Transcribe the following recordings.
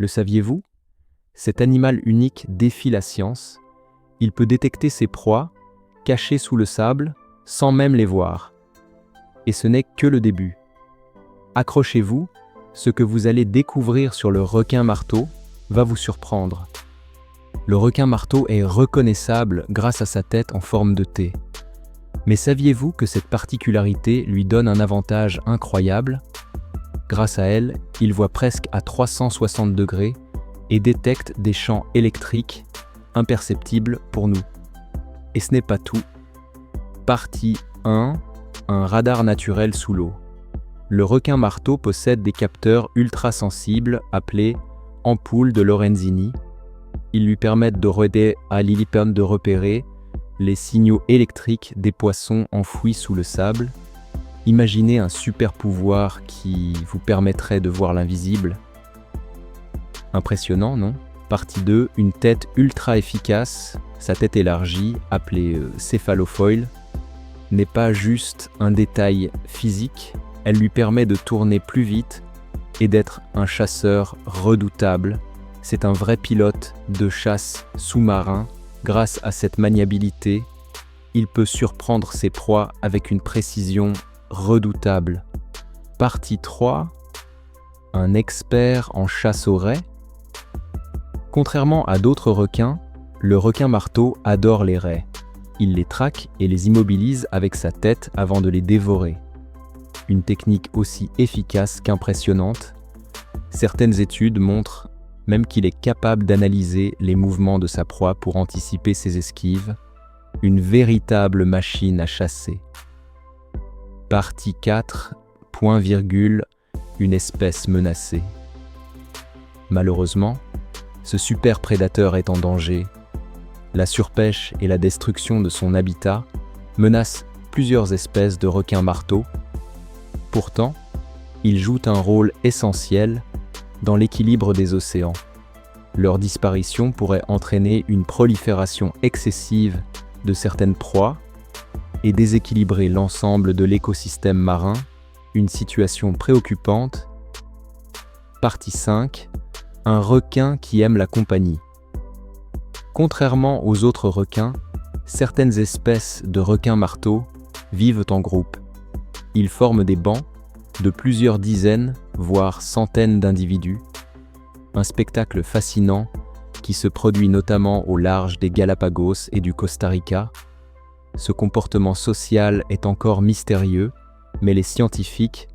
Le saviez-vous? Cet animal unique défie la science. Il peut détecter ses proies, cachées sous le sable, sans même les voir. Et ce n'est que le début. Accrochez-vous, ce que vous allez découvrir sur le requin-marteau va vous surprendre. Le requin-marteau est reconnaissable grâce à sa tête en forme de T. Mais saviez-vous que cette particularité lui donne un avantage incroyable? Grâce à elle, il voit presque à 360 degrés et détecte des champs électriques imperceptibles pour nous. Et ce n'est pas tout. Partie 1. Un radar naturel sous l'eau. Le requin-marteau possède des capteurs ultra-sensibles appelés ampoules de Lorenzini. Ils lui permettent d'aider à l'hélipen de repérer les signaux électriques des poissons enfouis sous le sable. Imaginez un super pouvoir qui vous permettrait de voir l'invisible. Impressionnant, non? Partie 2, une tête ultra efficace, sa tête élargie, appelée céphalofoil, n'est pas juste un détail physique, elle lui permet de tourner plus vite et d'être un chasseur redoutable. C'est un vrai pilote de chasse sous-marin. Grâce à cette maniabilité, il peut surprendre ses proies avec une précision redoutable. Partie 3. Un expert en chasse aux raies. Contrairement à d'autres requins, le requin-marteau adore les raies. Il les traque et les immobilise avec sa tête avant de les dévorer. Une technique aussi efficace qu'impressionnante. Certaines études montrent même qu'il est capable d'analyser les mouvements de sa proie pour anticiper ses esquives. Une véritable machine à chasser. Partie 4. Point virgule, une espèce menacée. Malheureusement, ce super prédateur est en danger. La surpêche et la destruction de son habitat menacent plusieurs espèces de requins-marteaux. Pourtant, ils jouent un rôle essentiel dans l'équilibre des océans. Leur disparition pourrait entraîner une prolifération excessive de certaines proies et déséquilibrer l'ensemble de l'écosystème marin, une situation préoccupante. Partie 5. Un requin qui aime la compagnie. Contrairement aux autres requins, certaines espèces de requins-marteaux vivent en groupe. Ils forment des bancs de plusieurs dizaines, voire centaines d'individus. Un spectacle fascinant qui se produit notamment au large des Galapagos et du Costa Rica. Ce comportement social est encore mystérieux, mais les scientifiques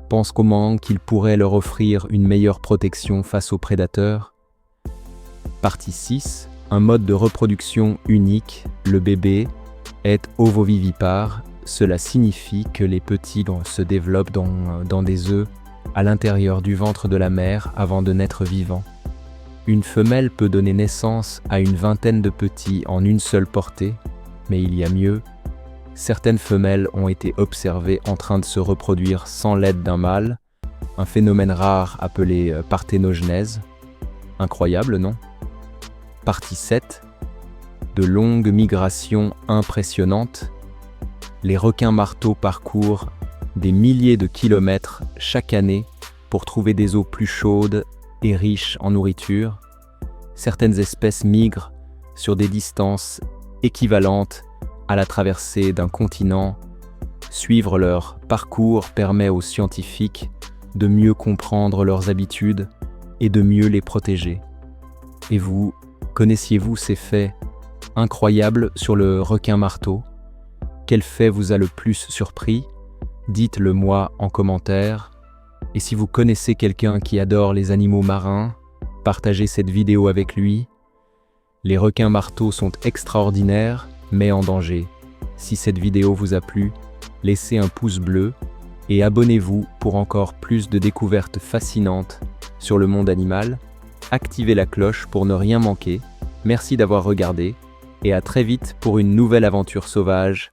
pensent qu'il pourrait leur offrir une meilleure protection face aux prédateurs. Partie 6. Un mode de reproduction unique, le bébé, est ovovivipare. Cela signifie que les petits se développent dans des œufs à l'intérieur du ventre de la mère avant de naître vivants. Une femelle peut donner naissance à une vingtaine de petits en une seule portée, mais il y a mieux. Certaines femelles ont été observées en train de se reproduire sans l'aide d'un mâle, un phénomène rare appelé parthénogenèse. Incroyable, non? Partie 7. De longues migrations impressionnantes. Les requins-marteaux parcourent des milliers de kilomètres chaque année pour trouver des eaux plus chaudes et riches en nourriture. Certaines espèces migrent sur des distances équivalentes à la traversée d'un continent. Suivre leur parcours permet aux scientifiques de mieux comprendre leurs habitudes et de mieux les protéger. Et vous, connaissiez-vous ces faits incroyables sur le requin-marteau? Quel fait vous a le plus surpris? Dites-le moi en commentaire. Et si vous connaissez quelqu'un qui adore les animaux marins, partagez cette vidéo avec lui. Les requins-marteaux sont extraordinaires, mais en danger. Si cette vidéo vous a plu, laissez un pouce bleu et abonnez-vous pour encore plus de découvertes fascinantes sur le monde animal. Activez la cloche pour ne rien manquer. Merci d'avoir regardé et à très vite pour une nouvelle aventure sauvage